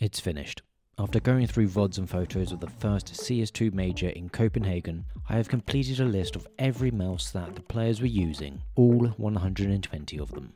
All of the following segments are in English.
It's finished. After going through VODs and photos of the first CS2 Major in Copenhagen, I have completed a list of every mouse that the players were using, all 120 of them.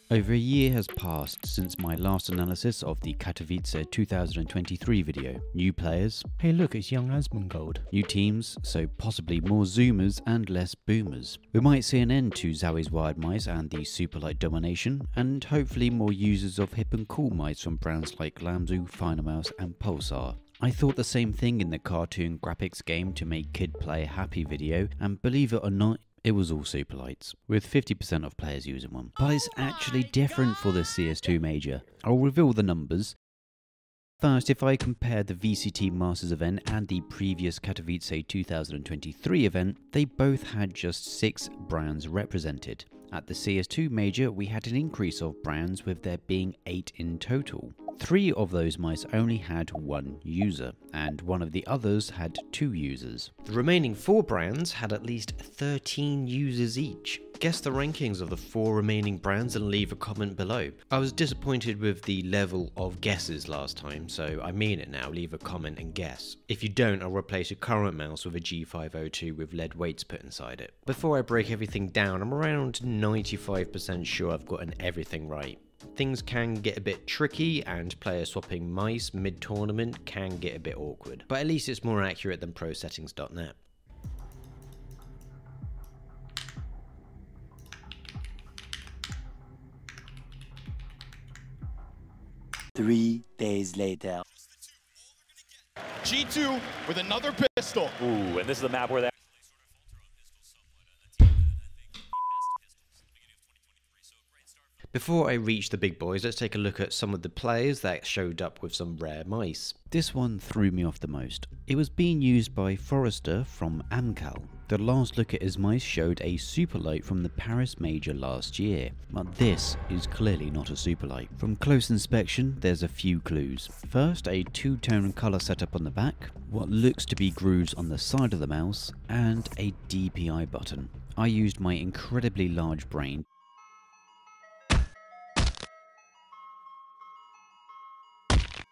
Over a year has passed since my last analysis of the Katowice 2023 video. New players, hey look, it's young Asmongold. New teams, so possibly more zoomers and less boomers. We might see an end to ZOWIE's wired mice and the superlight domination, and hopefully more users of hip and cool mice from brands like Lamzu, Finalmouse and Pulsar. I thought the same thing in the cartoon graphics game to make kid play happy video, and believe it or not, it was all superlights, with 50% of players using one. But it's actually different for the CS2 Major. I'll reveal the numbers. First, if I compare the VCT Masters event and the previous Katowice 2023 event, they both had just 6 brands represented. At the CS2 Major, we had an increase of brands, with there being 8 in total. 3 of those mice only had 1 user, and one of the others had 2 users. The remaining 4 brands had at least 13 users each. Guess the rankings of the 4 remaining brands and leave a comment below. I was disappointed with the level of guesses last time, so I mean it now, leave a comment and guess. If you don't, I'll replace your current mouse with a G502 with lead weights put inside it. Before I break everything down, I'm around 95% sure I've gotten everything right. Things can get a bit tricky, and player swapping mice mid-tournament can get a bit awkward, but at least it's more accurate than prosettings.net. Three days later. G2 with another pistol. Ooh, and this is the map where that... Before I reach the big boys, let's take a look at some of the players that showed up with some rare mice. This one threw me off the most. It was being used by Forrester from Amcal. The last look at his mice showed a superlight from the Paris Major last year, but this is clearly not a superlight. From close inspection, there's a few clues. First, a 2-tone colour setup on the back, what looks to be grooves on the side of the mouse, and a DPI button. I used my incredibly large brain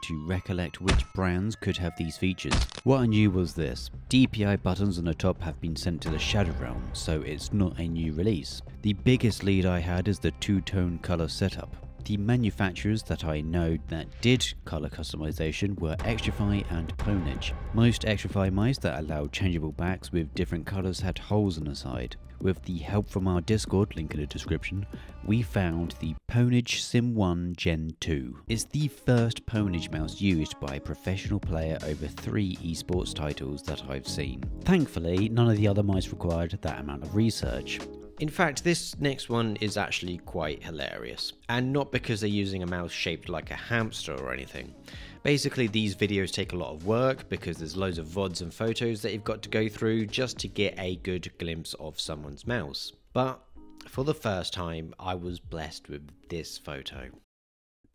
to recollect which brands could have these features. What I knew was this: DPI buttons on the top have been sent to the Shadow Realm, so it's not a new release. The biggest lead I had is the 2-tone colour setup. The manufacturers that I know that did colour customization were Extrify and Ponage. Most Extrify mice that allowed changeable backs with different colours had holes on the side. With the help from our Discord, link in the description, we found the Ponage Sim 1 Gen 2. It's the first Ponage mouse used by a professional player over 3 esports titles that I've seen. Thankfully, none of the other mice required that amount of research. In fact, this next one is actually quite hilarious, and not because they're using a mouse shaped like a hamster or anything. Basically, these videos take a lot of work because there's loads of VODs and photos that you've got to go through just to get a good glimpse of someone's mouse. But for the first time, I was blessed with this photo.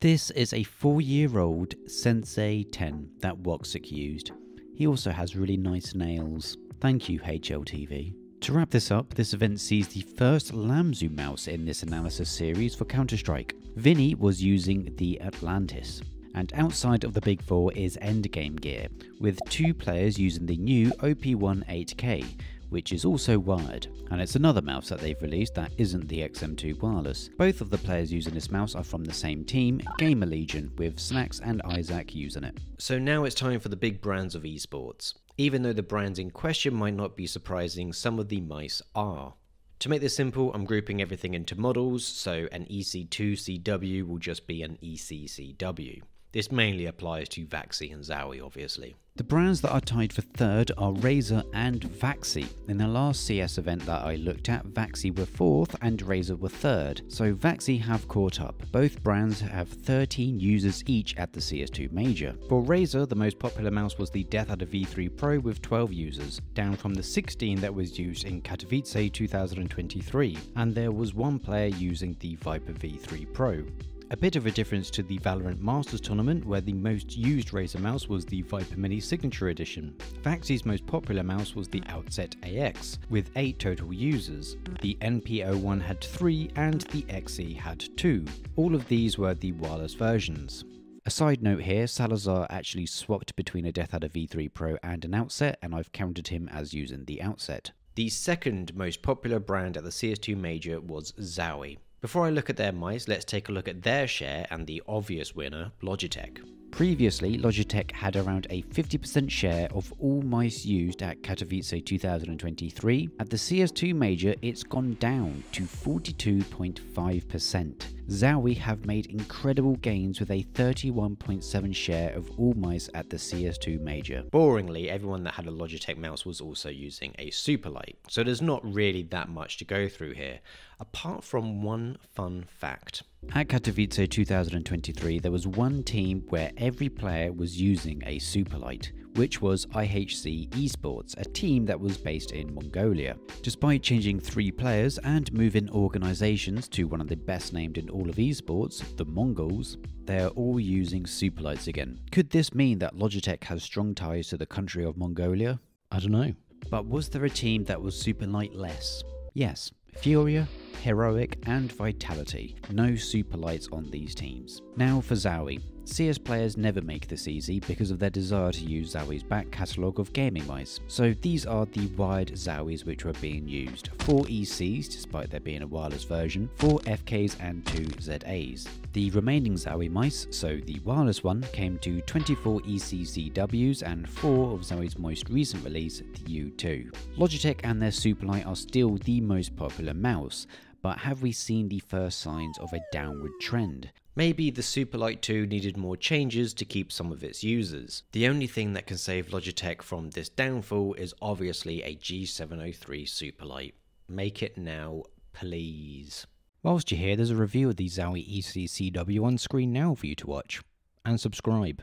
This is a 4-year-old Sensei 10 that Woxic used. He also has really nice nails. Thank you, HLTV. To wrap this up, this event sees the first Lamzu mouse in this analysis series for Counter-Strike. Vinny was using the Atlantis. And outside of the big 4 is endgame gear, with 2 players using the new OP1 8K, which is also wired, and it's another mouse that they've released that isn't the XM2 wireless. Both of the players using this mouse are from the same team, Gamer Legion, with Snacks and Isaac using it. So now it's time for the big brands of esports. Even though the brands in question might not be surprising, some of the mice are. To make this simple, I'm grouping everything into models, so an EC2CW will just be an ECCW. This mainly applies to Vaxi and ZOWIE, obviously. The brands that are tied for third are Razer and Vaxi. In the last CS event that I looked at, Vaxi were 4th and Razer were 3rd, so Vaxi have caught up. Both brands have 13 users each at the CS2 Major. For Razer, the most popular mouse was the DeathAdder V3 Pro with 12 users, down from the 16 that was used in Katowice 2023, and there was 1 player using the Viper V3 Pro. A bit of a difference to the Valorant Masters tournament, where the most used Razer mouse was the Viper Mini Signature Edition. Vaxi's most popular mouse was the Outset AX, with 8 total users. The NP01 had 3 and the XE had 2. All of these were the wireless versions. A side note here, Salazar actually swapped between a Death Adder V3 Pro and an Outset, and I've counted him as using the Outset. The second most popular brand at the CS2 Major was ZOWIE. Before I look at their mice, let's take a look at their share and the obvious winner, Logitech. Previously, Logitech had around a 50% share of all mice used at Katowice 2023. At the CS2 Major, it's gone down to 42.5%. ZOWIE have made incredible gains with a 31.7% share of all mice at the CS2 Major. Boringly, everyone that had a Logitech mouse was also using a Superlight, so there's not really that much to go through here, apart from one fun fact. At Katowice 2023, there was one team where every player was using a Superlight, which was IHC Esports, a team that was based in Mongolia. Despite changing 3 players and moving organisations to one of the best named in all of esports, the Mongols, they are all using Superlights again. Could this mean that Logitech has strong ties to the country of Mongolia? I don't know. But was there a team that was Superlight-less? Yes. Furia, Heroic and Vitality. No Superlights on these teams. Now for ZOWIE. CS players never make this easy because of their desire to use ZOWIE's back catalogue of gaming mice. So these are the wired ZOWIEs which were being used. 4 ECs, despite there being a wireless version, 4 FKs and 2 ZAs. The remaining ZOWIE mice, so the wireless one, came to 24 ECCWs and 4 of ZOWIE's most recent release, the U2. Logitech and their Superlight are still the most popular mouse, but have we seen the first signs of a downward trend? Maybe the Superlight 2 needed more changes to keep some of its users. The only thing that can save Logitech from this downfall is obviously a G703 Superlight. Make it now, please. Whilst you're here, there's a review of the ZOWIE ECCW on screen now for you to watch. And subscribe.